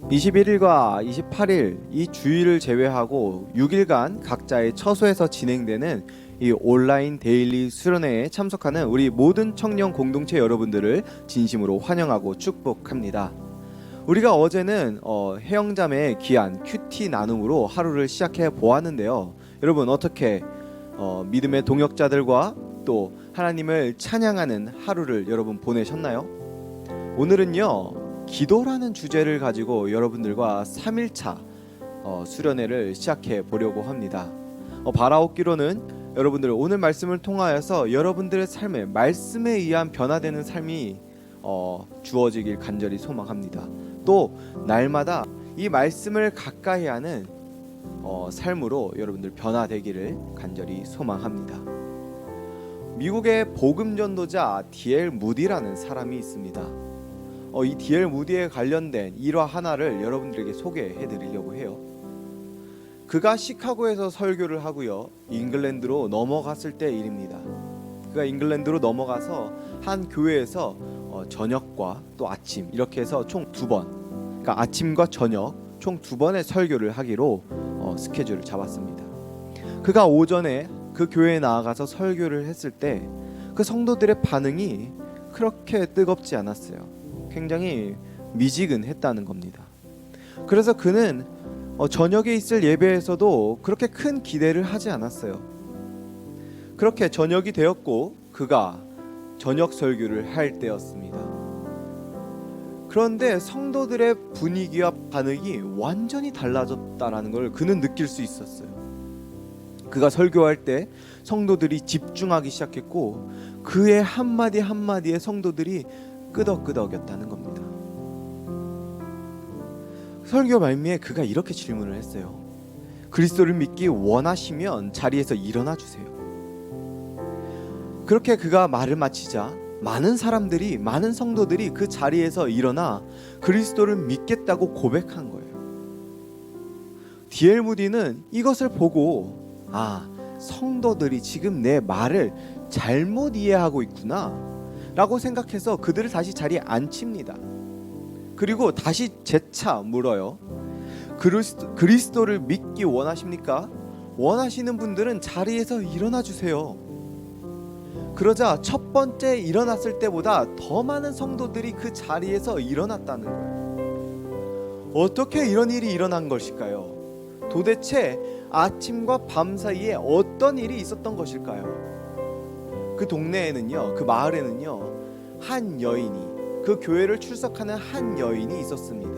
21일과 28일 이 주일을 제외하고 6일간 각자의 처소에서 진행되는 이 온라인 데일리 수련회에 참석하는 우리 모든 청년 공동체 여러분들을 진심으로 환영하고 축복합니다. 우리가 어제는 해영잠의 귀한 큐티 나눔으로 하루를 시작해 보았는데요. 여러분 어떻게 믿음의 동역자들과 또 하나님을 찬양하는 하루를 여러분 보내셨나요? 오늘은요 기도라는 주제를 가지고 여러분들과 3일차 수련회를 시작해 보려고 합니다. 바라옵기로는 여러분들 오늘 말씀을 통하여서 여러분들의 삶에 말씀에 의한 변화되는 삶이 주어지길 간절히 소망합니다. 또 날마다 이 말씀을 가까이 하는 삶으로 여러분들 변화되기를 간절히 소망합니다. 미국의 복음 전도자 D.L. 무디라는 사람이 있습니다. 이 D.L. 무디에 관련된 일화 하나를 여러분들에게 소개해 드리려고 해요. 그가 시카고에서 설교를 하고요 잉글랜드로 넘어갔을 때 일입니다. 그가 잉글랜드로 넘어가서 한 교회에서 저녁과 또 아침 이렇게 해서 총 2번, 그러니까 아침과 저녁 총 2번의 설교를 하기로 스케줄을 잡았습니다. 그가 오전에 그 교회에 나아가서 설교를 했을 때 그 성도들의 반응이 그렇게 뜨겁지 않았어요. 굉장히 미지근했다는 겁니다. 그래서 그는 저녁에 있을 예배에서도 그렇게 큰 기대를 하지 않았어요. 그렇게 저녁이 되었고 그가 저녁 설교를 할 때였습니다. 그런데 성도들의 분위기와 반응이 완전히 달라졌다라는 걸 그는 느낄 수 있었어요. 그가 설교할 때 성도들이 집중하기 시작했고 그의 한마디 한마디에 성도들이 끄덕끄덕였다는 겁니다. 설교 말미에 그가 이렇게 질문을 했어요. 그리스도를 믿기 원하시면 자리에서 일어나 주세요. 그렇게 그가 말을 마치자 많은 성도들이 그 자리에서 일어나 그리스도를 믿겠다고 고백한 거예요. D.L. 무디는 이것을 보고 성도들이 지금 내 말을 잘못 이해하고 있구나 라고 생각해서 그들을 다시 자리에 앉힙니다. 그리고 다시 재차 물어요. 그리스도를 믿기 원하십니까? 원하시는 분들은 자리에서 일어나 주세요. 그러자 첫 번째 일어났을 때보다 더 많은 성도들이 그 자리에서 일어났다는 거예요. 어떻게 이런 일이 일어난 것일까요? 도대체 아침과 밤 사이에 어떤 일이 있었던 것일까요? 그 동네에는요, 그 마을에는요, 한 여인이, 그 교회를 출석하는 한 여인이 있었습니다.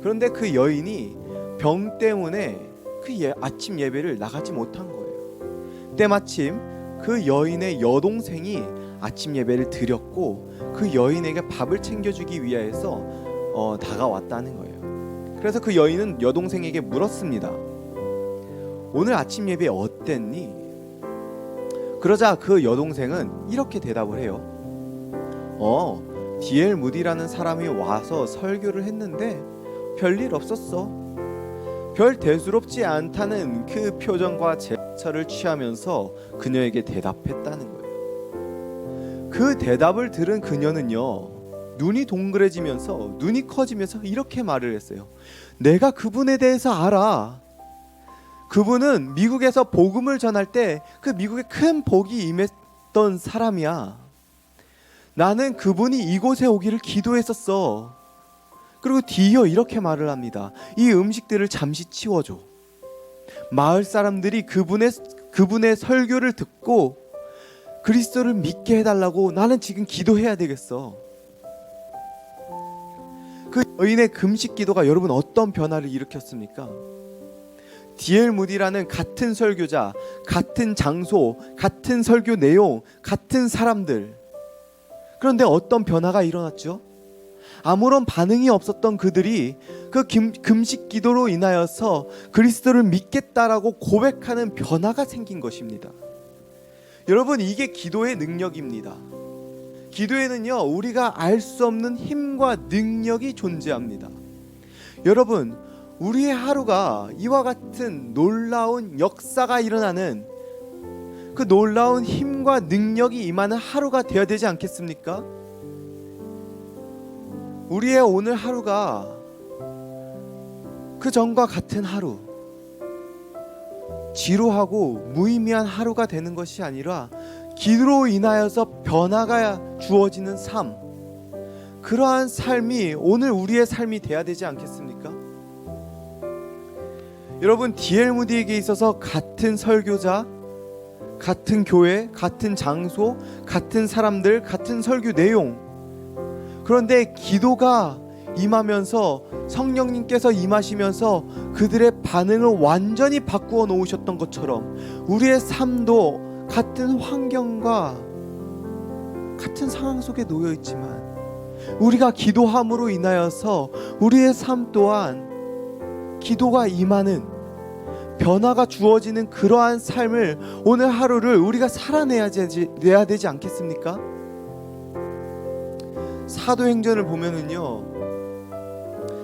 그런데 그 여인이 병 때문에 그 아침 예배를 나가지 못한 거예요. 때마침 그 여인의 여동생이 아침 예배를 드렸고 그 여인에게 밥을 챙겨주기 위해서 다가왔다는 거예요. 그래서 그 여인은 여동생에게 물었습니다. 오늘 아침 예배 어땠니? 그러자 그 여동생은 이렇게 대답을 해요. D.L. 무디라는 사람이 와서 설교를 했는데 별일 없었어. 별 대수롭지 않다는 그 표정과 제스처를 취하면서 그녀에게 대답했다는 거예요. 그 대답을 들은 그녀는요 눈이 동그래지면서 눈이 커지면서 이렇게 말을 했어요. 내가 그분에 대해서 알아. 그분은 미국에서 복음을 전할 때 그 미국에 큰 복이 임했던 사람이야. 나는 그분이 이곳에 오기를 기도했었어. 그리고 뒤이어 이렇게 말을 합니다. 이 음식들을 잠시 치워줘. 마을 사람들이 그분의 설교를 듣고 그리스도를 믿게 해달라고 나는 지금 기도해야 되겠어. 그 여인의 금식 기도가 여러분 어떤 변화를 일으켰습니까? D.L. 무디라는 같은 설교자, 같은 장소, 같은 설교 내용, 같은 사람들. 그런데 어떤 변화가 일어났죠? 아무런 반응이 없었던 그들이 그 금식 기도로 인하여서 그리스도를 믿겠다라고 고백하는 변화가 생긴 것입니다. 여러분 이게 기도의 능력입니다. 기도에는요 우리가 알 수 없는 힘과 능력이 존재합니다. 여러분 우리의 하루가 이와 같은 놀라운 역사가 일어나는 그 놀라운 힘과 능력이 임하는 하루가 되어야 되지 않겠습니까? 우리의 오늘 하루가 그 전과 같은 하루, 지루하고 무의미한 하루가 되는 것이 아니라 기도로 인하여서 변화가 주어지는 삶, 그러한 삶이 오늘 우리의 삶이 돼야 되지 않겠습니까? 여러분, D.L. 무디에게 있어서 같은 설교자, 같은 교회, 같은 장소, 같은 사람들, 같은 설교 내용, 그런데 기도가 임하면서 성령님께서 임하시면서 그들의 반응을 완전히 바꾸어 놓으셨던 것처럼 우리의 삶도 같은 환경과 같은 상황 속에 놓여 있지만 우리가 기도함으로 인하여서 우리의 삶 또한 기도가 임하는 변화가 주어지는 그러한 삶을 오늘 하루를 우리가 살아내야 되지 않겠습니까? 사도행전을 보면은요,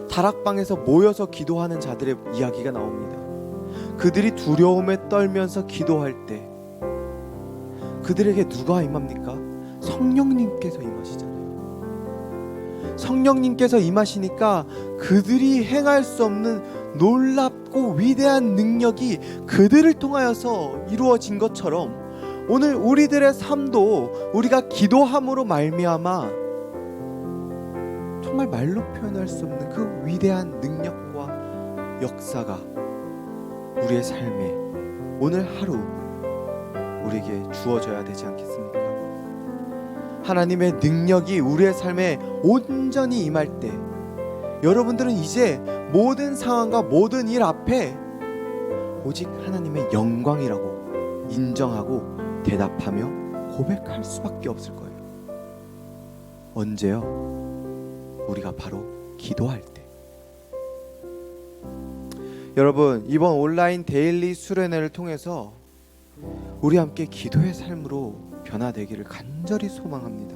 다락방에서 모여서 기도하는 자들의 이야기가 나옵니다. 그들이 두려움에 떨면서 기도할 때 그들에게 누가 임합니까? 성령님께서 임하시잖아요. 성령님께서 임하시니까 그들이 행할 수 없는 놀랍고 위대한 능력이 그들을 통하여서 이루어진 것처럼 오늘 우리들의 삶도 우리가 기도함으로 말미암아 정말 말로 표현할 수 없는 그 위대한 능력과 역사가 우리의 삶에 오늘 하루 우리에게 주어져야 되지 않겠습니까? 하나님의 능력이 우리의 삶에 온전히 임할 때 여러분들은 이제 모든 상황과 모든 일 앞에 오직 하나님의 영광이라고 인정하고 대답하며 고백할 수밖에 없을 거예요. 언제요? 우리가 바로 기도할 때. 여러분, 이번 온라인 데일리 수련회를 통해서 우리 함께 기도의 삶으로 변화되기를 간절히 소망합니다.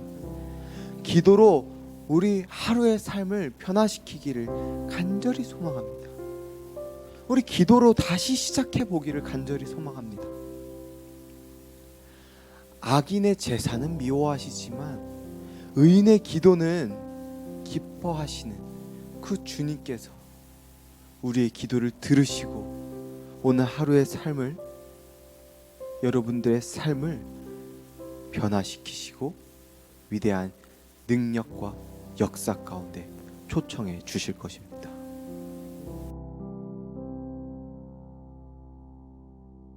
기도로 우리 하루의 삶을 변화시키기를 간절히 소망합니다. 우리 기도로 다시 시작해 보기를 간절히 소망합니다. 악인의 제사는 미워하시지만 의인의 기도는 기뻐하시는 그 주님께서 우리의 기도를 들으시고 오늘 하루의 삶을, 여러분들의 삶을 변화시키시고 위대한 능력과 역사 가운데 초청해 주실 것입니다.